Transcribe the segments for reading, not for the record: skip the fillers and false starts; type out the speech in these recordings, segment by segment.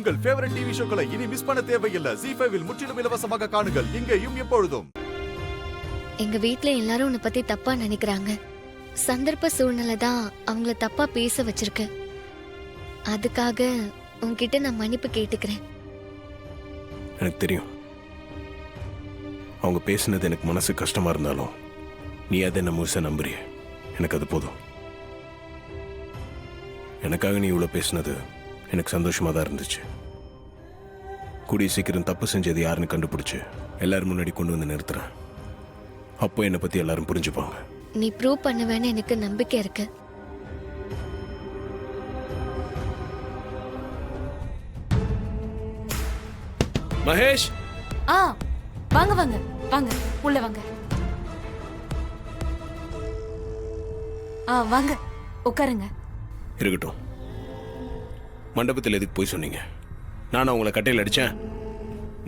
உங்கள் favourite TV ஷோக்களை இனி miss பண்ண தேவையில்லை. ZEE5 இல் முற்றிலும் இலவசமாக காணுங்கள். இங்கேயும் எப்பொழுதும். எங்க வீட்ல எல்லாரும் உன்னை பத்தி தப்பா நினைக்கிறாங்க. சந்தர்ப்ப சூழ்நிலை தான் அவங்கள தப்பா பேச வச்சிருக்கு. அதுக்காக உன்கிட்ட நான் மன்னிப்பு கேட்டுக்கிறேன். எனக்கு தெரியும், அவங்க பேசினது எனக்கு மனசு கஷ்டமா இருந்தாலும் நீ அதை என்ன முழுசா நம்புறிய. எனக்கு அது போதும். எனக்காக நீ இவ்வளோ பேசினது எனக்கு சந்தோஷமா தான் இருந்துச்சு. கூடிய சீக்கிரம் தப்பு செஞ்சது யாருன்னு கண்டுபிடிச்சு எல்லாரும் முன்னாடி கொண்டு வந்து நிறுத்துறேன். அப்போ என்னை பத்தி எல்லாரும் புரிஞ்சுப்பாங்க. நீ ப்ரூவ் பண்ணுவேன்னு எனக்கு நம்பிக்கை இருக்கு. மகேஷ், வாங்க வாங்க வாங்க, உள்ள வாங்க. வாங்க உட்காருங்க. இருக்கட்டும். மண்டபத்தில் எதுக்கு போய் சொன்னீங்க? நானும் உங்களை கட்டையில் அடிச்சேன்.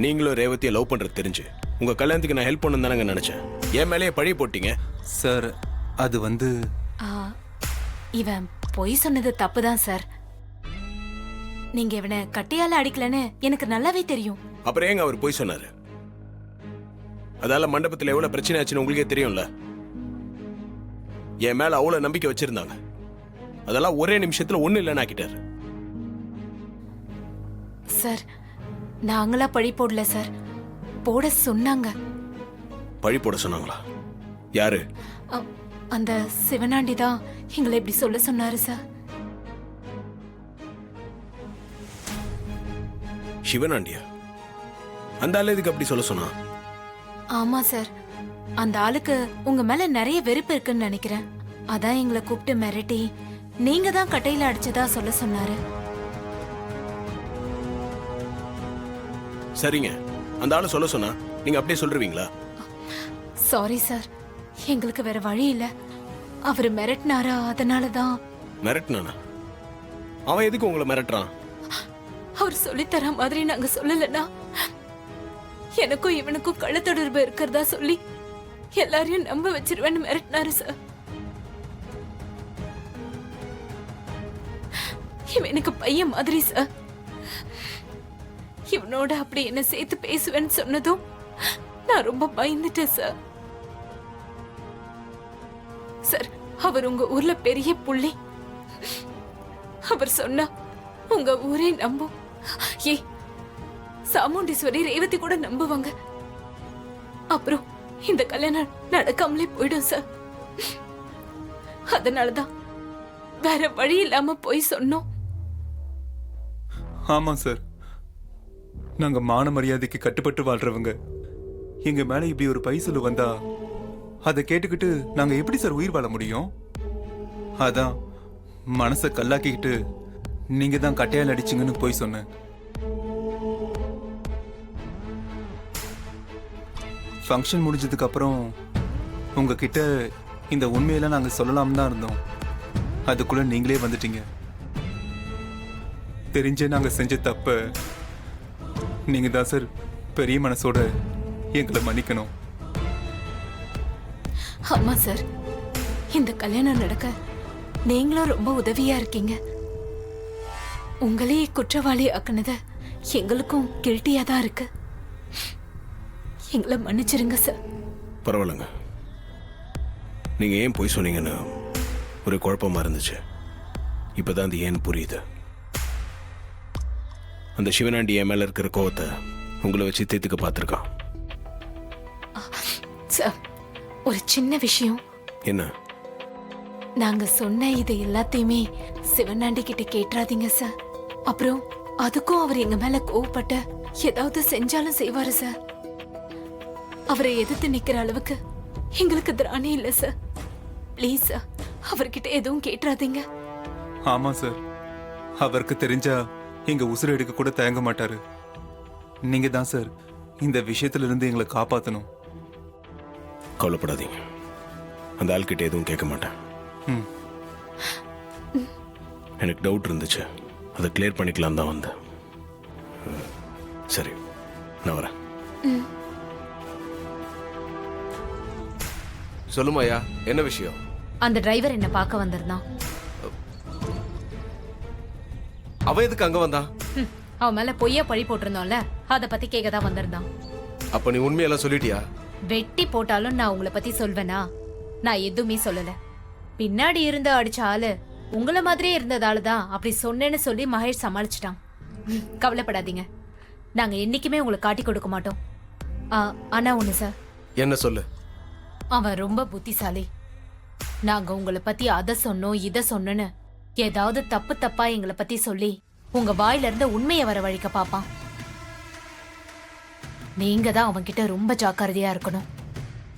நீங்களும் ரேவதியை லவ் பண்றது தெரிஞ்சு உங்க கல்யாணத்துக்கு நான் ஹெல்ப் பண்ணணும் தானங்க நினைச்சேன். என் மேலேயே பழி போட்டீங்க. சார், அது வந்து இவன் பொய் சொன்னது தப்புதான் சார். நீங்க இவனை கட்டையால அடிக்கலன்னு எனக்கு நல்லாவே தெரியும். அப்புறம் ஏங்க அவர் பொய் சொன்னாரு? அதால மண்டபத்தில் எவ்வளவு பிரச்சனை ஆச்சுன்னு உங்களுக்கே தெரியும்ல. என் மேல அவ்வளவு நம்பிக்கை வச்சிருந்தாங்க. அதெல்லாம் ஒரே நிமிஷத்துல ஒண்ணு இல்லைன்னு ஆக்கிட்டாரு. சார், நாங்களா பழி போடல சார், போட சொன்னாங்க. பழி போட சொன்னாங்களா? யாரு? அந்த சிவனாண்டி தான் எங்களை இப்படி சொல்ல சொன்னாரு சார். சிவனாண்டியா? அந்த ஆளு எதுக்கு அப்படி சொல்ல சொன்னா? ஆமா சார், அந்த ஆளுக்கு உங்க மேல நிறைய வெறுப்பு இருக்குன்னு நினைக்கிறேன். அதான் எங்களை கூப்பிட்டு மிரட்டி நீங்க தான் கட்டையில அடிச்சதா சொல்ல சொன்னாரு. சரிங்க, அந்த ஆளு சொல்ல சொன்னா நீங்க அப்படியே சொல்றீங்களா? சாரி சார், எங்களுக்கு வேற வழி இல்ல. அவரு மிரட்டினாரா, அதனாலதான். மிரட்டினானா? அவன் எதுக்கு உங்களை மிரட்டுறான்? அவர் சொல்லித்தர மாதிரி நாங்க சொல்லலன்னா எனக்கும் இவனுக்கும் கள்ள தொடர்பு இருக்கிறதா சொல்லி எல்லாரையும் நம்ப வச்சிருவேன்னு மிரட்டினாரு சார். இவன் எனக்கு பையன் மாதிரி சார். இவனோட அப்படி என்ன சேர்த்து பேசுவேன்னு சொன்னதும் நான் ரொம்ப பயந்துட்டேன் சார். சார், அவர் உங்க ஊர்ல பெரிய புள்ளி. அவர் சொன்னா உங்க ஊரே நம்பும். ஏ, சாமுண்டீஸ்வரி ரேவதி கூட நம்புவாங்க. அப்புறம் இந்த கல்யாணம் நடக்காமலே போயிடும் சார். அதனாலதான் வேற வழி இல்லாம போய் சொன்னோம். ஆமா சார், நாங்க மான மரியாதைக்கு கட்டுப்பட்டு வாழ்றவங்க. எங்க மேல இப்படி ஒரு பைசலு வந்தா அதை கேட்டுக்கிட்டு நாங்க எப்படி சார் உயிர் வாழ முடியும்? அதான் மனசை கல்லாக்கிக்கிட்டு நீங்க தான் கட்டையால் அடிச்சிங்கன்னு போய் சொன்னேன். ஃபங்க்ஷன் முடிஞ்சதுக்கு அப்புறம் உங்ககிட்ட இந்த உண்மையெல்லாம் நாங்க சொல்லலாம் தான் இருந்தோம். அதுக்குள்ள நீங்களே வந்துட்டீங்க. தெரிஞ்சே நாங்க செஞ்ச தப்ப நீங்க தான் சார் பெரிய மனசோட எங்களை மன்னிக்கணும். ஆமா சார், இந்த கல்யாணம் நடக்க நீங்களும் ரொம்ப உதவியா இருக்கீங்க. உங்களையே குற்றவாளி ஆக்குனத எங்களுக்கும் கில்ட்டியா தான் இருக்கு. எங்களை மன்னிச்சிருங்க சார். பரவாயில்லைங்க. நீங்க ஏன் போய் சொன்னீங்கன்னு ஒரு குழப்பமா இருந்துச்சு. இப்பதான் அது ஏன் புரியுது. அந்த சிவனாண்டி என் மேல இருக்கிற கோவத்தை உங்களை வச்சு தீர்த்துக்க பார்த்திருக்கான். சார், ஒரு சின்ன விஷயம். என்ன? நாங்க சொன்ன இது எல்லாத்தையுமே சிவனாண்டி கிட்ட கேட்றாதீங்க சார். அப்புறம் அதுக்கும் அவர் எங்க மேல கோவப்பட்ட ஏதாவது செஞ்சாலும் செய்வாரு சார். அவரை எதிர்த்து நிக்கிற அளவுக்கு எங்களுக்கு திராணி இல்ல சார். ப்ளீஸ் சார், அவர்கிட்ட எதுவும் கேட்றாதீங்க. ஆமா சார், அவருக்கு தெரிஞ்சா எங்க உசுறு எடுக்க கூட தயங்க மாட்டாரு. நீங்க தான் சார் இந்த விஷயத்துல இருந்து எங்களை காப்பாத்தணும். கவலைப்படாதீங்க, அந்த ஆள்கிட்ட எதுவும் கேட்க மாட்டேன். எனக்கு டவுட் இருந்துச்சு, அதை கிளியர் பண்ணிக்கலாம் தான் வந்தேன். சரி, நான் வரேன். சொல்லுமாயா, என்ன விஷயம்? அந்த டிரைவர் என்ன பார்க்க வந்திருந்தான். அவன் எதுக்கு அங்க வந்தான்? அவன் மேல பொய்யா பழி போட்டிருந்தோம்ல அத பத்தி கேட்க தான் வந்திருந்தான். அப்ப நீ உண்மையெல்லாம் சொல்லிட்டியா? வெட்டி போட்டாலும் நான் உங்களை பத்தி சொல்வேனா? நான் எதுவுமே சொல்லல. பின்னாடி இருந்து அடிச்ச ஆளு உங்கள மாதிரியே இருந்ததால தான் அப்படி சொன்னேன்னு சொல்லி மகேஷ் சமாளிச்சிட்டான். கவலைப்படாதீங்க, நாங்க என்னைக்குமே உங்களை காட்டி கொடுக்க மாட்டோம். ஆனா ஒண்ணு சார். என்ன சொல்லு? அவன் ரொம்ப புத்திசாலி. நாங்க உங்களை பத்தி அத சொன்னோம் இத சொன்னோன்னு ஏதாவது தப்பு தப்பா எங்களை பத்தி சொல்லி உங்க வாயில இருந்து உண்மையை வரவழைக்க பாப்பான். நீங்க தான் அவன்கிட்ட ரொம்ப ஜாக்கிரதையா இருக்கணும்.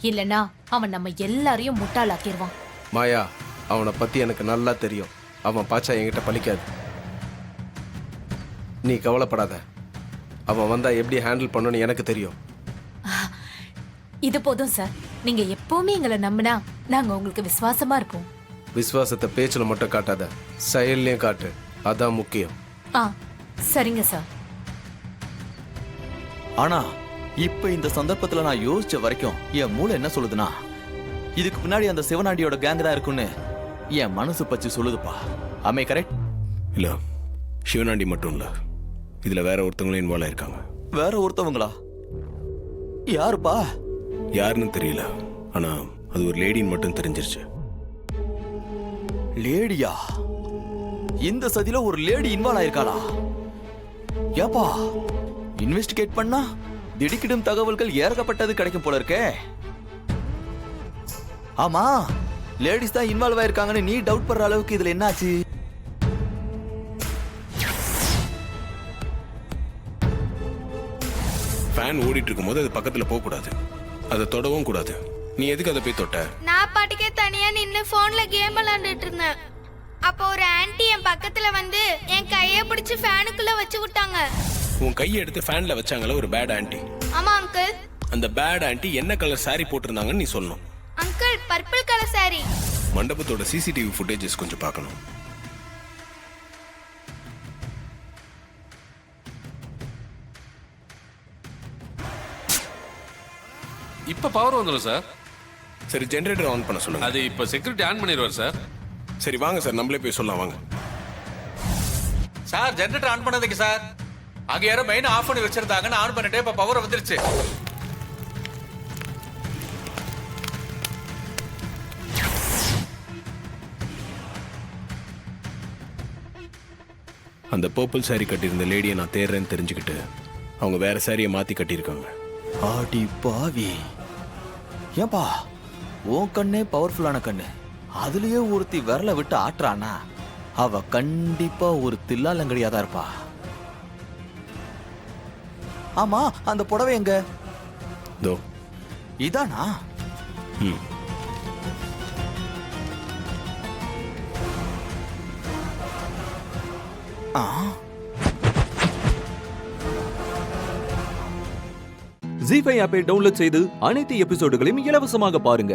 இல்லனா அவன் நம்ம எல்லாரையும் முட்டாளாக்கிடுவான். மாயா, அவனை பத்தி எனக்கு நல்லா தெரியும். அவன் பாச்சா என்கிட்ட பலிக்காது. நீ கவலைப்படாத. அவன் வந்தா எப்படி ஹேண்டில் பண்ணணும்னு எனக்கு தெரியும். இது போதும் சார். நீங்க எப்பவுமே எங்களை நம்பினா நாங்க உங்களுக்கு விசுவாசமா இருப்போம். விசுவாசத்தை பேச்சுல மட்டும் காட்டாத, செயல்லையும் காட்டு. அதான் முக்கியம். சரிங்க சார். ஆனா இப்ப இந்த சந்தர்ப்பத்துல நான் யோசிச்ச வரைக்கும் என் மூளை என்ன சொல்லுதுன்னா, இதுக்கு பின்னாடி அந்த சிவனாண்டியோட கேங் தான் இருக்குன்னு என் மனசு பச்சு சொல்லுதுப்பா. ஆமே கரெக்ட்? இல்ல, சிவனாண்டி மட்டும் இல்ல, இதுல வேற ஒருத்தவங்களும் இன்வால்வ் ஆயிருக்காங்க. வேற ஒருத்தவங்களா? யாருப்பா? யாருன்னு தெரியல, ஆனா அது ஒரு லேடின்னு மட்டும் தெரிஞ்சிருச்சு. லேடியா? இந்த சதியில ஒரு லேடி இன்வால்வ் ஆயிருக்காளா? ஏப்பா, இன்வெஸ்டிகேட் பண்ணா திடுக்கிடும் தகவல்கள் ஏற்கப்பட்டது கிடைக்கும் போல இருக்கே. ஆமா, லேடிஸ் தான் இன்வால்வ் ஆயிருக்காங்கன்னு நீ டவுட் பண்ற அளவுக்கு இதுல என்னாச்சு? ஃபேன் ஓடிட்டு இருக்கும்போது அது பக்கத்துல போக கூடாது, அதை தொடவும் கூடாது. நீ எதுக்கு அதை போய் தொட்ட? நான் பாட்டுக்கே தனியா நின்னு போன்ல கேம் விளையாண்டுட்டு இருந்தேன். அப்போ ஒரு ஆன்ட்டி என் பக்கத்துல வந்து என் கையை பிடிச்சு ஃபேனுக்குள்ள வச்சு விட்டாங்க. உன் கையை எடுத்து ஃபேன்ல வச்சாங்களே ஒரு பேட் ஆன்ட்டி. ஆமா அங்கிள். அந்த பேட் ஆன்ட்டி என்ன கலர் சாரி போட்டிருந்தாங்கன்னு நீ சொல்லணும். Uncle, purple colour sari. மண்டபத்தோட சிசிடிவி ஃபுட்டேஜஸ் கொஞ்சம் பார்க்கணும். இப்ப பவர் வந்துடும் சார். சரி, ஜெனரேட்டர் ஆன் பண்ண சொல்லுங்க. அது இப்ப செக்யூரிட்டி ஆன் பண்ணிடுவார் சார். சரி வாங்க சார், நம்மளே போய் சொல்லலாம் வாங்க. சார், ஜெனரேட்டர் ஆன் பண்ணதுக்கு சார். அங்க யாரோ மெயின் ஆஃப் பண்ணி வச்சிருந்தாங்கன்னு ஆன் பண்ணிட்டே இப்ப பவர் வந்துருச்சு. அந்த பர்பிள் சாரி கட்டியிருந்த லேடியை நான் தேடுறேன்னு தெரிஞ்சுக்கிட்டு அவங்க வேற சாரியை மாத்தி கட்டியிருக்காங்க. ஆடி பாவி. ஏன்பா, உன் கண்ணே பவர்ஃபுல்லான கண்ணு, அதுலயே ஒருத்தி விரல விட்டு ஆட்டுறானா அவ கண்டிப்பா ஒரு தில்லாலங்கடியா தான் இருப்பா. ஆமா, அந்த புடவை எங்க? தோ இதானா? ஜீ5 ஆப்பை டவுன்லோட் செய்து அனைத்து எபிசோடுகளையும் இலவசமாக பாருங்க.